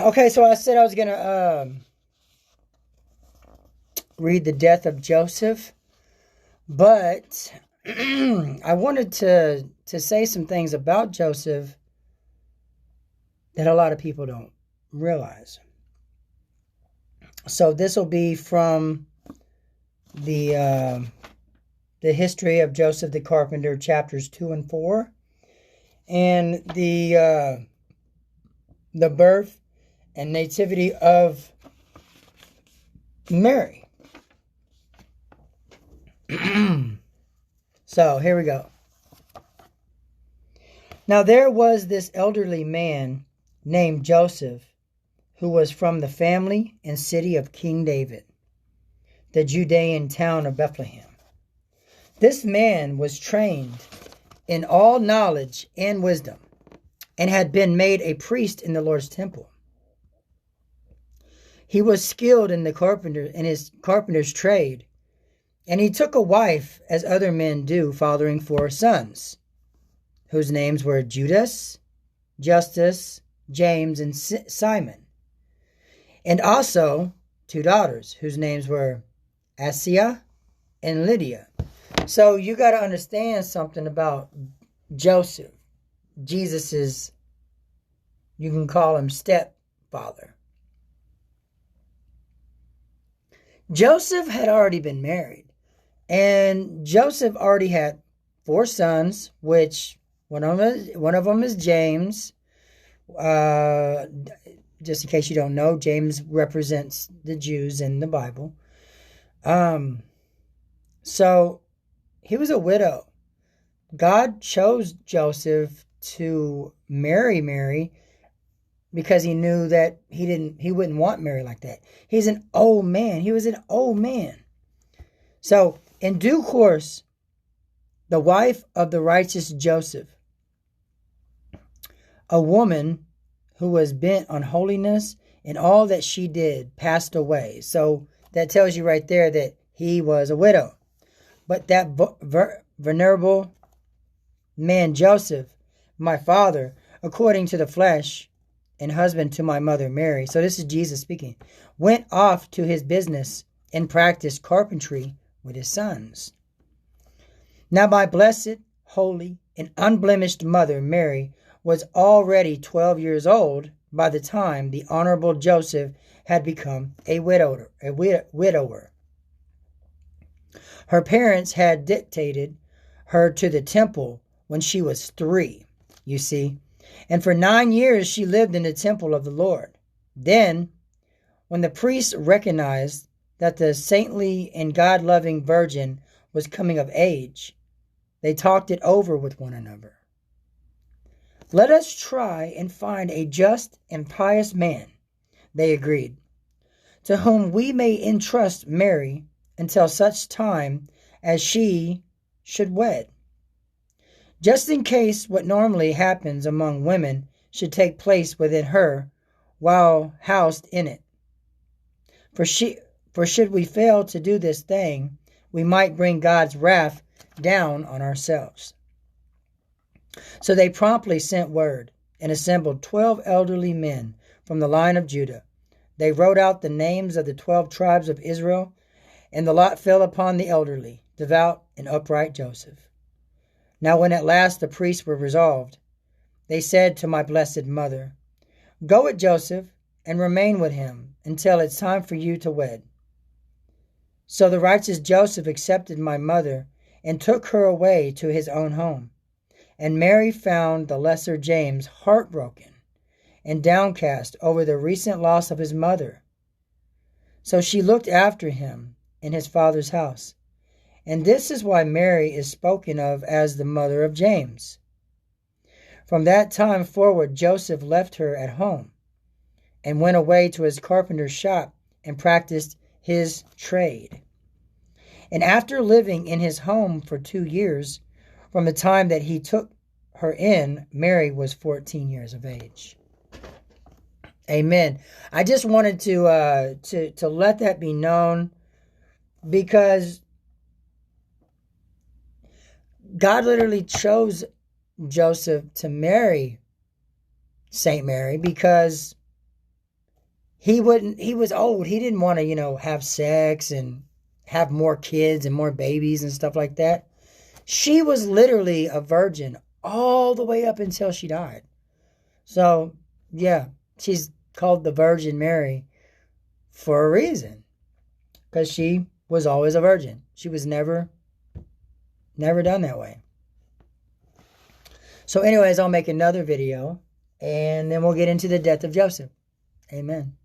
Okay, so I said I was going to read the death of Joseph, but I wanted to say some things about Joseph that a lot of people don't realize. So this will be from the history of Joseph the Carpenter, chapters 2 and 4, and the birth and nativity of Mary. So here we go. Now there was this elderly man named Joseph, who was from the family and city of King David, the Judean town of Bethlehem. This man was trained in all knowledge and wisdom, and had been made a priest in the Lord's temple. He was skilled in his carpenter's trade, and he took a wife as other men do, fathering 4 sons, whose names were Judas, Justus, James, and Simon, and also 2 daughters, whose names were Assia and Lydia. So you got to understand something about Joseph, Jesus's, you can call him stepfather. Joseph had already been married, and Joseph already had 4 sons, which one of them is James. Just in case you don't know, James represents the Jews in the Bible. So he was a widow. God chose Joseph to marry Mary because he knew that he wouldn't want Mary like that. He's an old man. He was an old man. So in due course, the wife of the righteous Joseph, a woman who was bent on holiness in all that she did, passed away. So that tells you right there that he was a widow. But that venerable man Joseph, my father, according to the flesh, and husband to my mother Mary, so this is Jesus speaking, went off to his business and practiced carpentry with his sons. Now my blessed, holy, and unblemished mother Mary was already 12 years old by the time the Honorable Joseph had become a widower. Her parents had dictated her to the temple when she was 3, you see, and for 9 years she lived in the temple of the Lord. Then, when the priests recognized that the saintly and God-loving virgin was coming of age, they talked it over with one another. Let us try and find a just and pious man, they agreed, to whom we may entrust Mary until such time as she should wed. Just in case what normally happens among women should take place within her while housed in it. For should we fail to do this thing, we might bring God's wrath down on ourselves. So they promptly sent word and assembled 12 elderly men from the line of Judah. They wrote out the names of the 12 tribes of Israel, and the lot fell upon the elderly, devout, and upright Joseph. Now when at last the priests were resolved, they said to my blessed mother, "Go with Joseph and remain with him until it's time for you to wed." So the righteous Joseph accepted my mother and took her away to his own home. And Mary found the lesser James heartbroken and downcast over the recent loss of his mother. So she looked after him in his father's house. And this is why Mary is spoken of as the mother of James. From that time forward, Joseph left her at home and went away to his carpenter's shop and practiced his trade. And after living in his home for 2 years, from the time that he took her in, Mary was 14 years of age. Amen. I just wanted to let that be known, because God literally chose Joseph to marry Saint Mary because he was old. He didn't want to, have sex and have more kids and more babies and stuff like that. She was literally a virgin all the way up until she died. So, yeah, she's called the Virgin Mary for a reason. Because she was always a virgin. She was never done that way. So anyways, I'll make another video, and then we'll get into the death of Joseph. Amen.